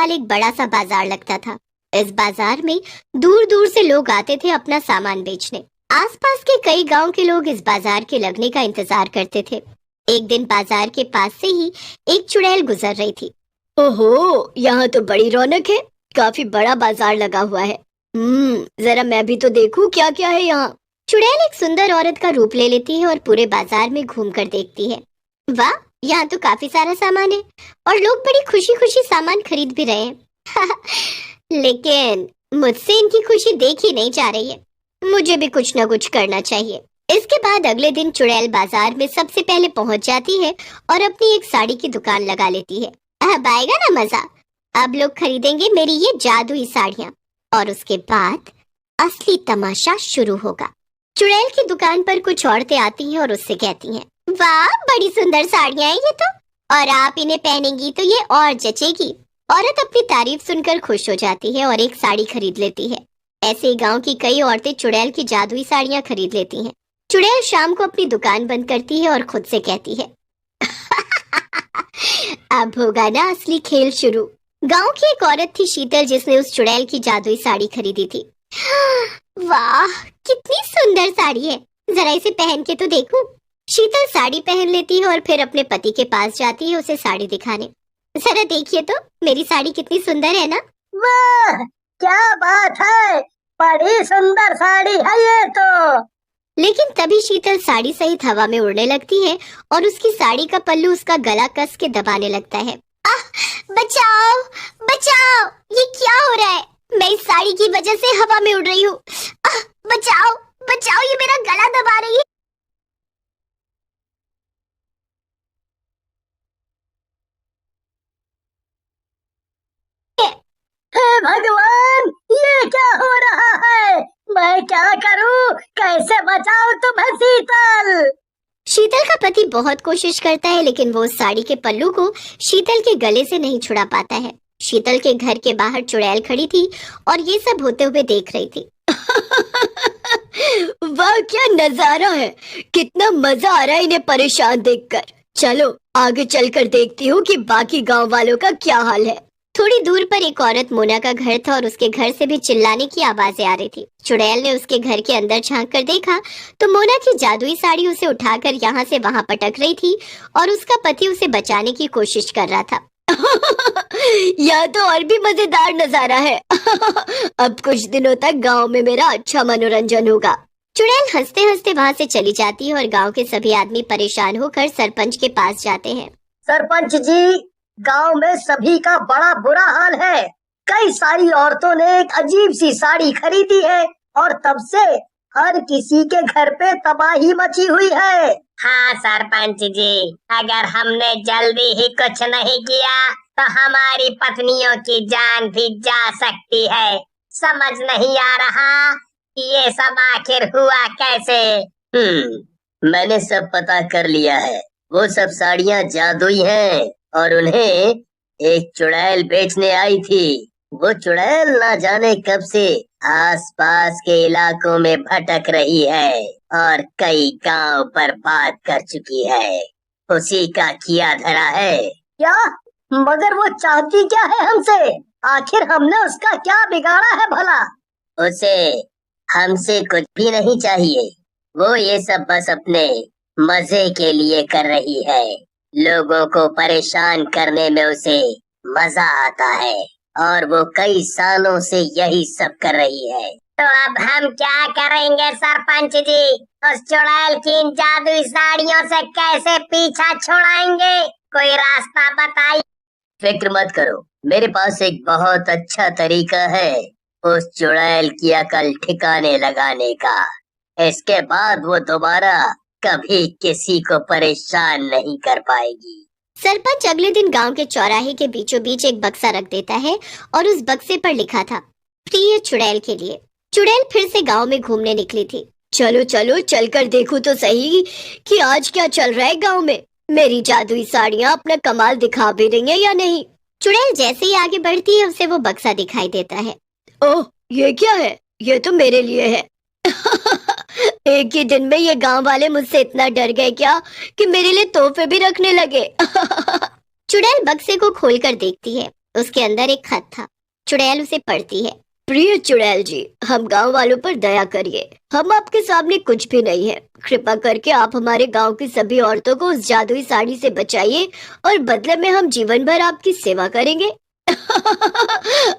साल एक बड़ा सा बाजार लगता था। इस बाजार में दूर दूर से लोग आते थे अपना सामान बेचने। आसपास के कई गांव के लोग इस बाजार के लगने का इंतजार करते थे। एक दिन बाजार के पास से ही एक चुड़ैल गुजर रही थी। ओहो, यहाँ तो बड़ी रौनक है, काफी बड़ा बाजार लगा हुआ है। जरा मैं भी तो देखूं क्या क्या है यहाँ। चुड़ैल एक सुंदर औरत का रूप ले लेती है और पूरे बाजार में घूमकर देखती है। वाह, यहाँ तो काफी सारा सामान है और लोग बड़ी खुशी खुशी सामान खरीद भी रहे हैं। लेकिन मुझसे इनकी खुशी देखी नहीं जा रही है। मुझे भी कुछ ना कुछ करना चाहिए। इसके बाद अगले दिन चुड़ैल बाजार में सबसे पहले पहुंच जाती है और अपनी एक साड़ी की दुकान लगा लेती है। अब आएगा ना मजा। अब लोग खरीदेंगे मेरी ये जादुई साड़ियाँ और उसके बाद असली तमाशा शुरू होगा। चुड़ैल की दुकान पर कुछ औरतें आती हैं और उससे कहती हैं, वाह, बड़ी सुंदर साड़ियाँ हैं ये तो, और आप इन्हें पहनेंगी तो ये और जचेगी। औरत अपनी तारीफ सुनकर खुश हो जाती है और एक साड़ी खरीद लेती है। ऐसे ही गांव की कई औरतें चुड़ैल की जादुई साड़ियाँ खरीद लेती हैं। चुड़ैल शाम को अपनी दुकान बंद करती है और खुद से कहती है, अब होगा ना असली खेल शुरू। गांव की एक औरत थी शीतल, जिसने उस चुड़ैल की जादुई साड़ी खरीदी थी। वाह, कितनी सुंदर साड़ी है, जरा इसे पहन के तो देखूं। शीतल साड़ी पहन लेती है और फिर अपने पति के पास जाती है उसे साड़ी दिखाने। जरा देखिए तो, मेरी साड़ी कितनी सुंदर है ना। वाह, क्या बात है, बड़ी सुंदर साड़ी है ये तो। लेकिन तभी शीतल साड़ी सहित हवा में उड़ने लगती है और उसकी साड़ी का पल्लू उसका गला कस के दबाने लगता है। आह, बचाओ बचाओ, ये क्या हो रहा है? मैं इस साड़ी की वजह से हवा में उड़ रही हूँ। बचाओ बचाओ, ये मेरा गला दबा रही है। हे भगवान, ये क्या हो रहा है? मैं क्या करूं? कैसे बचाऊं तुम्हें शीतल? शीतल का पति बहुत कोशिश करता है, लेकिन वो उस साड़ी के पल्लू को शीतल के गले से नहीं छुड़ा पाता है। शीतल के घर के बाहर चुड़ैल खड़ी थी और ये सब होते हुए देख रही थी। वाह, क्या नजारा है, कितना मजा आ रहा है इन्हें परेशान देखकर। चलो आगे चलकर देखती हूँ कि बाकी गांव वालों का क्या हाल है। थोड़ी दूर पर एक औरत मोना का घर था और उसके घर से भी चिल्लाने की आवाजें आ रही थी। चुड़ैल ने उसके घर के अंदर झांक कर देखा तो मोना की जादुई साड़ी उसे उठाकर यहाँ से वहाँ पटक रही थी और उसका पति उसे बचाने की कोशिश कर रहा था। यह तो और भी मजेदार नजारा है। अब कुछ दिनों तक गांव में मेरा अच्छा मनोरंजन होगा। चुड़ैल हंसते हंसते वहाँ से चली जाती है और गांव के सभी आदमी परेशान होकर सरपंच के पास जाते हैं। सरपंच जी, गांव में सभी का बड़ा बुरा हाल है। कई सारी औरतों ने एक अजीब सी साड़ी खरीदी है और तब से हर किसी के घर पे तबाही मची हुई है। हाँ सरपंच जी, अगर हमने जल्दी ही कुछ नहीं किया तो हमारी पत्नियों की जान भी जा सकती है। समझ नहीं आ रहा कि ये सब आखिर हुआ कैसे। मैंने सब पता कर लिया है। वो सब साड़ियाँ जादुई हैं और उन्हें एक चुड़ैल बेचने आई थी। वो चुड़ैल ना जाने कब से आसपास के इलाकों में भटक रही है और कई गांव बर्बाद कर चुकी है। उसी का किया धरा है। क्या? मगर वो चाहती क्या है हमसे? आखिर हमने उसका क्या बिगाड़ा है भला? उसे हमसे कुछ भी नहीं चाहिए। वो ये सब बस अपने मजे के लिए कर रही है। लोगों को परेशान करने में उसे मजा आता है और वो कई सालों से यही सब कर रही है। तो अब हम क्या करेंगे सरपंच जी? उस चुड़ैल की इन जादुई साड़ियों से कैसे पीछा छुड़ाएंगे? कोई रास्ता बताइए। फिक्र मत करो, मेरे पास एक बहुत अच्छा तरीका है उस चुड़ैल की अकल ठिकाने लगाने का। इसके बाद वो दोबारा कभी किसी को परेशान नहीं कर पाएगी। सरपंच अगले दिन गांव के चौराहे के बीचों बीच एक बक्सा रख देता है और उस बक्से पर लिखा था, प्रिय चुड़ैल के लिए। चुड़ैल फिर से गांव में घूमने निकली थी। चलो चलो, चलकर देखूं तो सही कि आज क्या चल रहा है गांव में। मेरी जादुई साड़ियाँ अपना कमाल दिखा भी रही हैं या नहीं। चुड़ैल जैसे ही आगे बढ़ती है उसे वो बक्सा दिखाई देता है। ओह, ये क्या है? ये तो मेरे लिए है। एक ही दिन में ये गांव वाले मुझसे इतना डर गए क्या कि मेरे लिए तोहफे भी रखने लगे। चुड़ैल बक्से को खोलकर देखती है उसके अंदर एक खत था। चुड़ैल उसे पढ़ती है। प्रिय चुड़ैल जी, हम गांव वालों पर दया करिए। हम आपके सामने कुछ भी नहीं है। कृपा करके आप हमारे गांव की सभी औरतों को उस जादुई साड़ी से बचाइए और बदले में हम जीवन भर आपकी सेवा करेंगे।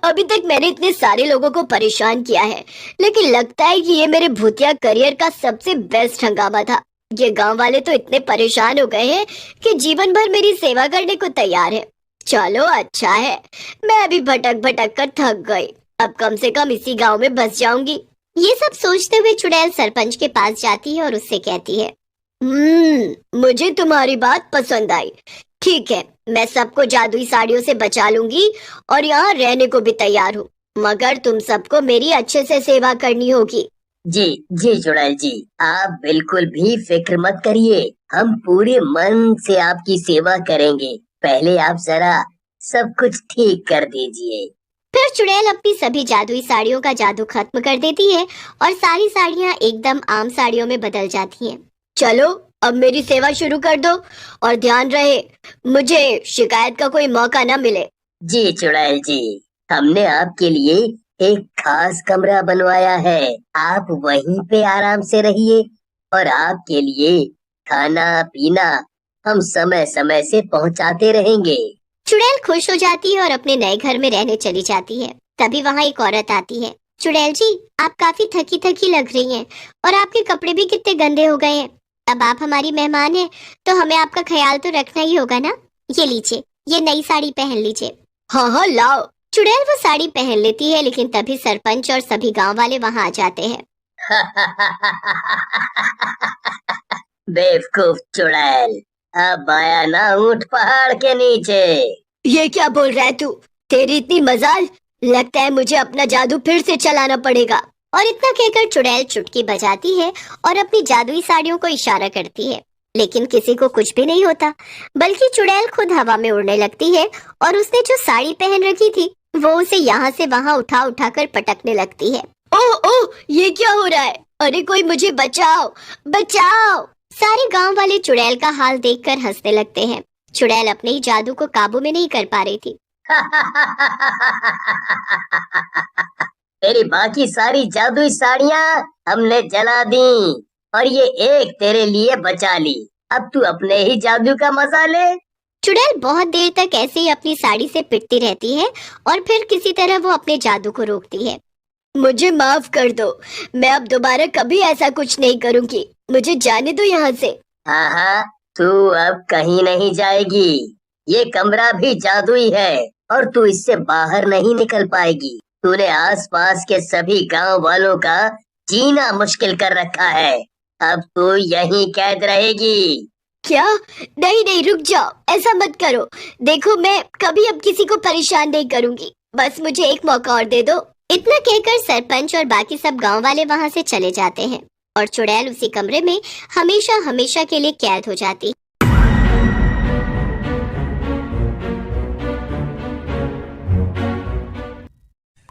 अभी तक मैंने इतने सारे लोगों को परेशान किया है, लेकिन लगता है कि ये मेरे भूतिया करियर का सबसे बेस्ट हंगामा था। ये गांव वाले तो इतने परेशान हो गए हैं कि जीवन भर मेरी सेवा करने को तैयार है। चलो अच्छा है, मैं अभी भटक भटक कर थक गई। अब कम से कम इसी गांव में बस जाऊंगी। ये सब सोचते हुए चुड़ैल सरपंच के पास जाती है और उससे कहती है, मुझे तुम्हारी बात पसंद आई। ठीक है, मैं सबको जादुई साड़ियों से बचा लूंगी और यहाँ रहने को भी तैयार हूँ, मगर तुम सबको मेरी अच्छे से सेवा करनी होगी। जी जी चुड़ैल जी, आप बिल्कुल भी फिक्र मत करिए। हम पूरे मन से आपकी सेवा करेंगे। पहले आप जरा सब कुछ ठीक कर दीजिए। फिर चुड़ैल अपनी सभी जादुई साड़ियों का जादू खत्म कर देती है और सारी साड़ियाँ एकदम आम साड़ियों में बदल जाती हैं। चलो अब मेरी सेवा शुरू कर दो और ध्यान रहे मुझे शिकायत का कोई मौका न मिले। जी चुड़ैल जी, हमने आपके लिए एक खास कमरा बनवाया है। आप वहीं पे आराम से रहिए और आपके लिए खाना पीना हम समय समय से पहुंचाते रहेंगे। चुड़ैल खुश हो जाती है और अपने नए घर में रहने चली जाती है। तभी वहाँ एक औरत आती है। चुड़ैल जी, आप काफी थकी थकी लग रही हैं और आपके कपड़े भी कितने गंदे हो गए हैं। अब आप हमारी मेहमान हैं तो हमें आपका ख्याल तो रखना ही होगा ना। ये लीजिए, ये नई साड़ी पहन लीजिए। हाँ हाँ लाओ। चुड़ैल वो साड़ी पहन लेती है, लेकिन तभी सरपंच और सभी गांव वाले वहाँ आ जाते हैं। बेवकूफ चुड़ैल, अब आया ना ऊंट पहाड़ के नीचे। ये क्या बोल रहा है तू? तेरी इतनी मजाल, लगता है मुझे अपना जादू फिर से चलाना पड़ेगा। और इतना कहकर चुड़ैल चुटकी बजाती है और अपनी जादुई साड़ियों को इशारा करती है, लेकिन किसी को कुछ भी नहीं होता, बल्कि चुड़ैल खुद हवा में उड़ने लगती है और उसने जो साड़ी पहन रखी थी वो उसे यहाँ से वहाँ उठा उठा कर पटकने लगती है। ओह ओह, ये क्या हो रहा है? अरे कोई मुझे बचाओ, बचाओ। सारे गांव वाले चुड़ैल का हाल देखकर हंसने लगते हैं। चुड़ैल अपने ही जादू को काबू में नहीं कर पा रही थी। तेरी बाकी सारी जादुई साड़ियाँ हमने जला दी और ये एक तेरे लिए बचा ली। अब तू अपने ही जादू का मजा ले। चुड़ैल बहुत देर तक ऐसे ही अपनी साड़ी से पिटती रहती है और फिर किसी तरह वो अपने जादू को रोकती है। मुझे माफ कर दो, मैं अब दोबारा कभी ऐसा कुछ नहीं करूंगी। मुझे जाने दो यहाँ से। हाँ, तू अब कहीं नहीं जाएगी। ये कमरा भी जादुई है और तू इससे बाहर नहीं निकल पाएगी। तूने आसपास के सभी गांव वालों का जीना मुश्किल कर रखा है। अब तू यहीं कैद रहेगी। क्या? नहीं नहीं, रुक जाओ, ऐसा मत करो। देखो, मैं कभी अब किसी को परेशान नहीं करूंगी। बस मुझे एक मौका और दे दो। इतना कहकर सरपंच और बाकी सब गांव वाले वहां से चले जाते हैं और चुड़ैल उसी कमरे में हमेशा हमेशा के लिए कैद हो जाती।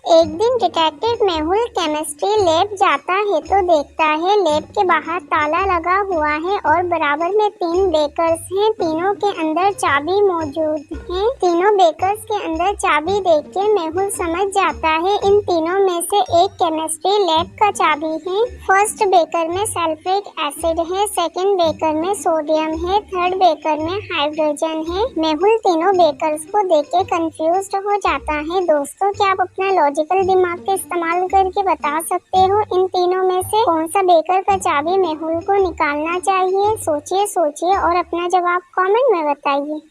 एक दिन डिटेक्टिव मेहुल केमिस्ट्री लैब जाता है तो देखता है लैब के बाहर ताला लगा हुआ है और बराबर में 3 बेकर्स हैं। तीनों के अंदर चाबी मौजूद है। तीनों बेकर्स के अंदर चाबी देख के मेहुल समझ जाता है इन तीनों में से एक केमिस्ट्री लैब का चाबी है। फर्स्ट बेकर में सल्फ्रिक एसिड है, सेकंड बेकर में सोडियम है, थर्ड बेकर में हाइड्रोजन है। मेहुल तीनों बेकर्स को देख के कंफ्यूज्ड हो जाता है। दोस्तों, क्या आप अपना लॉजिकल दिमाग का इस्तेमाल करके बता सकते हो इन तीनों में से कौन सा बेकर का चाबी मेहुल को निकालना चाहिए? सोचिए और अपना जवाब कमेंट में बताइए।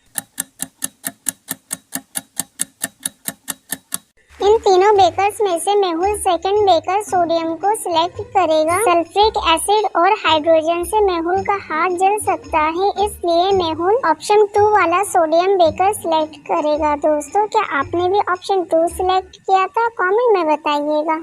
इन तीनों बेकर्स में से मेहुल सेकंड बेकर सोडियम को सिलेक्ट करेगा। सल्फ्रिक एसिड और हाइड्रोजन से मेहुल का हाथ जल सकता है, इसलिए मेहुल ऑप्शन 2 वाला सोडियम बेकर सिलेक्ट करेगा। दोस्तों, क्या आपने भी ऑप्शन 2 सिलेक्ट किया था? कमेंट में बताइएगा।